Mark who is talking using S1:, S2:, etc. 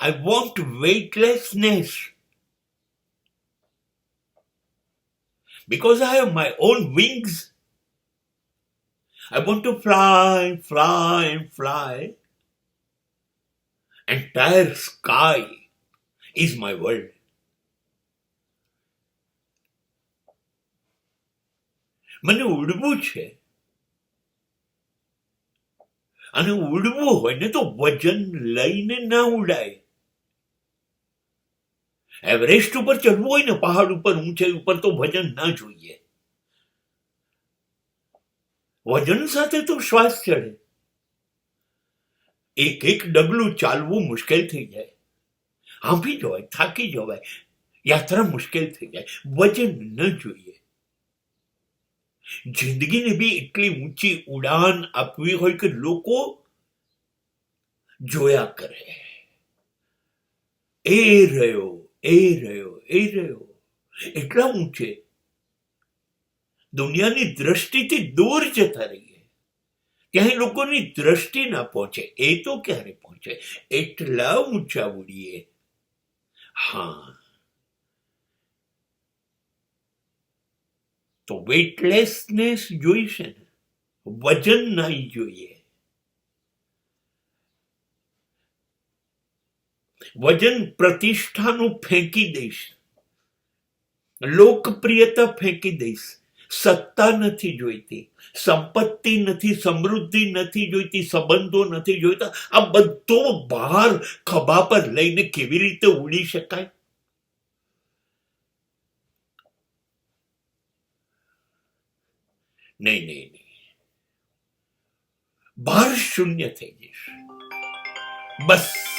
S1: I want weightlessness. Because I have my own wings. I want to fly, fly, and fly. Entire sky is my world. મને ઉડવું છે. અને ઉડવું હોય ને તો વજન લઈને ના ઉડાય. એવરેસ્ટ ઉપર ચડવું હોય ને, પહાડ ઉપર, ઊંચાઈ ઉપર, તો વજન ના જોઈએ. વજન સાથે તો શ્વાસ ચડે. એક એક ડગલું ચાલવું મુશ્કેલ થઈ જાય. હાંફી જવાય, થાકી જવાય, યાત્રા મુશ્કેલ થઈ જાય. વજન ન જોઈએ. જિંદગીને બી એટલી ઊંચી ઉડાન આપવી હોય કે લોકો જોયા કરે. એ રહ્યો, એ રહ્યો, એ રહ્યો, એટલા ઊંચે દુનિયાની દ્રષ્ટિથી દૂર જતા રહીએ. ત્યાં લોકોની દ્રષ્ટિ ના પહોંચે. એ તો ક્યારે પહોંચે? એટલા ઊંચા ઉડીએ. હા, તો વેઇટલેસનેસ જોઈશે ને, વજન નહીં જોઈએ. વજન પ્રતિષ્ઠાનું ફેંકી દઈશ, લોકપ્રિયતા ફેંકી દઈશ. સત્તા નથી જોઈતી, સંપત્તિ નથી, સમૃદ્ધિ નથી જોઈતી, સંબંધો નથી જોઈતા. આ બધો ભાર ખભા પર લઈને કેવી રીતે ઉડી શકાય? નહીં નહીં નહીં, ભાર શૂન્ય થઈ જશે. બસ